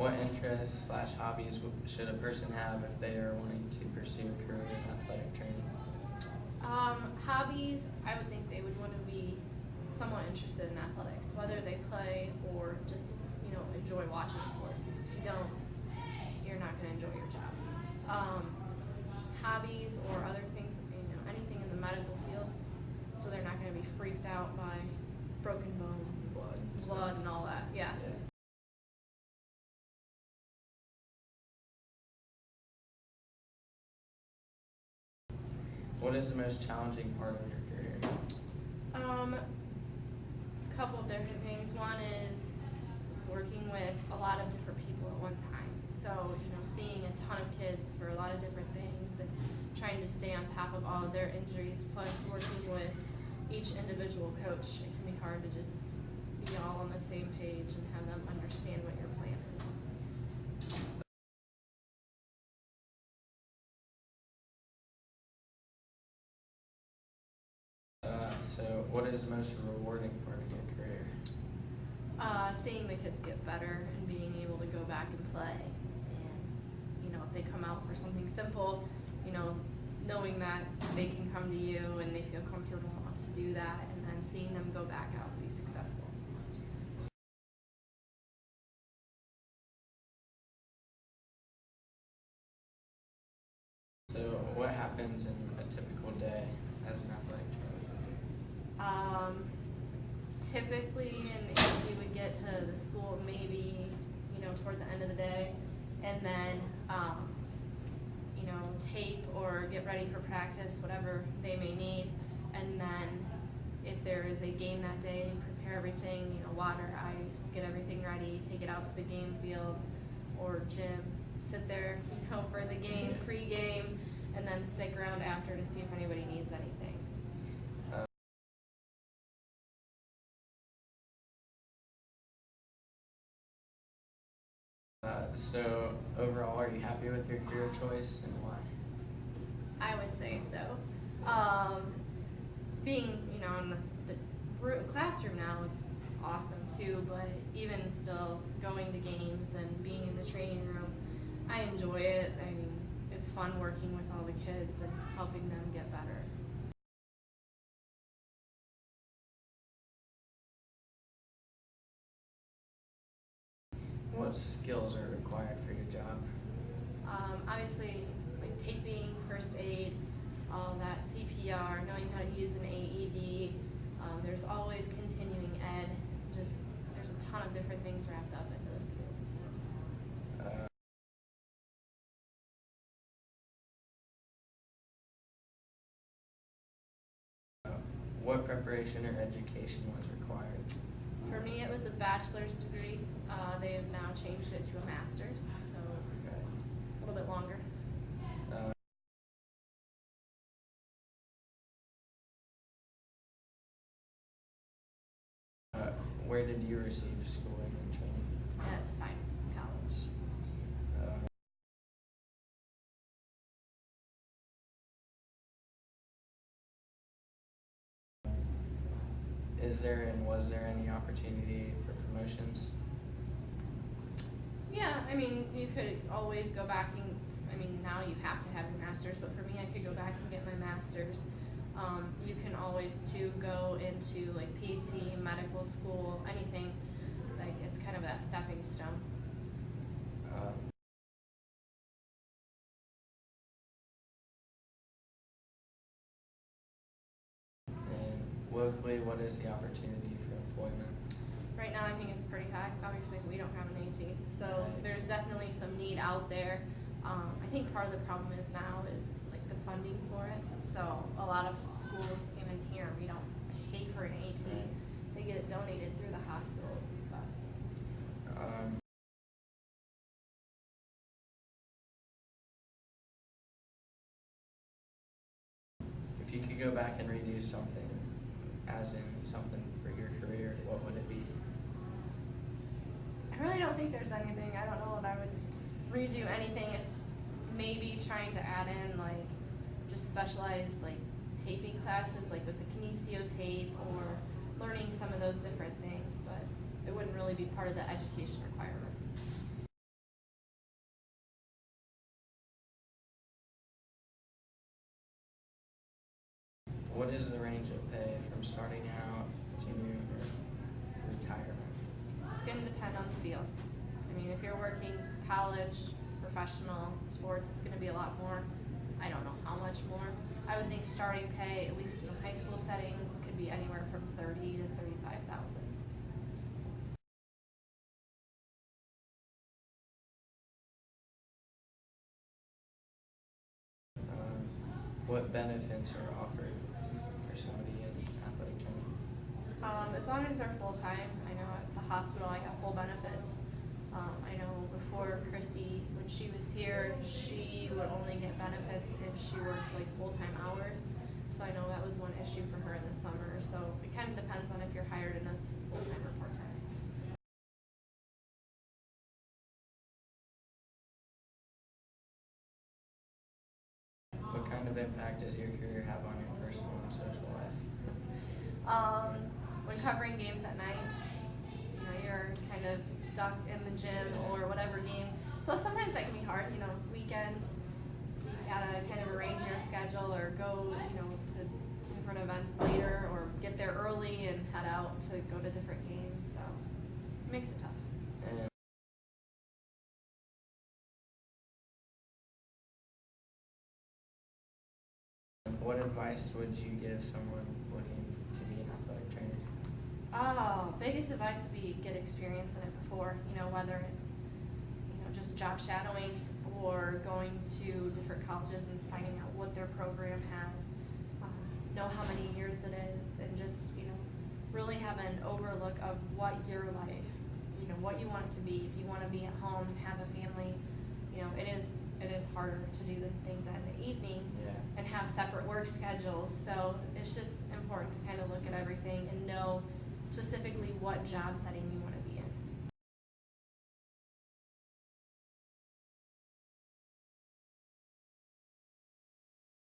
What interests slash hobbies should a person have if they are wanting to pursue a career in athletic training? Hobbies, I would think they would want to be somewhat interested in athletics, whether they play or just, enjoy watching sports. Because if you don't, you're not going to enjoy your job. Hobbies or other things, anything in the medical field, so they're not going to be freaked out by broken bones and blood and all that. Yeah. What is the most challenging part of your career? Couple of different things. One is working with a lot of different people at one time. So, seeing a ton of kids for a lot of different things and trying to stay on top of all of their injuries, plus working with each individual coach. It can be hard to just be all on the same page and have them understand what your plan is. So what is the most rewarding part of your career? Seeing the kids get better and being able to go back and play. And, if they come out for something simple, knowing that they can come to you and they feel comfortable enough to do that, and then seeing them go back out and be successful. So what happens in a typical day as an athletic trainer? Typically in AT would get to the school maybe, toward the end of the day, and then, tape or get ready for practice, whatever they may need. And then if there is a game that day, prepare everything, water, ice, get everything ready, take it out to the game field or gym, sit there, for the game, pre-game, and then stick around after to see if anybody needs anything. So overall, are you happy with your career choice and why? I would say so. Being, in the classroom now, it's awesome too, but even still going to games and being in the training room, I enjoy it. I mean, it's fun working with all the kids and helping them get better. What skills are required for your job? Obviously, like taping, first aid, all that, CPR, knowing how to use an AED. There's always continuing ed. Just there's a ton of different things wrapped up into the field. What preparation or education was required? For me, it was a bachelor's degree. They have now changed it to a master's, so a little bit longer. Where did you receive schooling and training? At Defiance College. Was there any opportunity for promotions? Yeah, I mean, you could always go back and, now you have to have your master's, but for me, I could go back and get my master's. You can always, too, go into, like, PT, medical school, anything. Like, it's kind of that stepping stone. And locally, what is the opportunity for employment? Right now, I think it's pretty high. Obviously, we don't have an AT, so there's definitely some need out there. I think part of the problem is now is like the funding for it. So a lot of schools, even here, we don't pay for an AT. They get it donated through the hospitals and stuff. If you could go back and redo something, as in something for your career, what would it be? I really don't think there's anything. I don't know that I would redo anything. If maybe trying to add in like just specialized like taping classes, like with the kinesio tape, or learning some of those different things, but it wouldn't really be part of the education requirements. what is the range of pay from starting out to retirement? It's going to depend on the field. I mean, if you're working college, professional, sports, it's going to be a lot more. I don't know how much more. I would think starting pay, at least in the high school setting, could be anywhere from $30,000 to $35,000. What benefits are offered for somebody in athletic training? As long as they're full-time, I know at the hospital I got full benefits. I know before Christy, when she was here, she would only get benefits if she worked like full-time hours. So I know that was one issue for her in the summer. So it kind of depends on if you're hired in as full-time or part-time. What kind of impact does your career have on your personal and social life? When covering games at night, you know, you're kind of stuck in the gym or whatever game. So sometimes that can be hard, you know, weekends, you gotta kind of arrange your schedule or go, you know, to different events later or get there early and head out to go to different games, so it makes it tough. And what advice would you give someone looking to be an athletic trainer? Biggest advice would be get experience in it before, you know, whether it's, you know, just job shadowing or going to different colleges and finding out what their program has, know how many years it is, and just, you know, really have an overlook of what your life, you know, what you want it to be. If you want to be at home and have a family, you know, it is harder to do the things in the evening and have separate work schedules. So it's just important to kind of look at everything and know specifically what job setting you want to be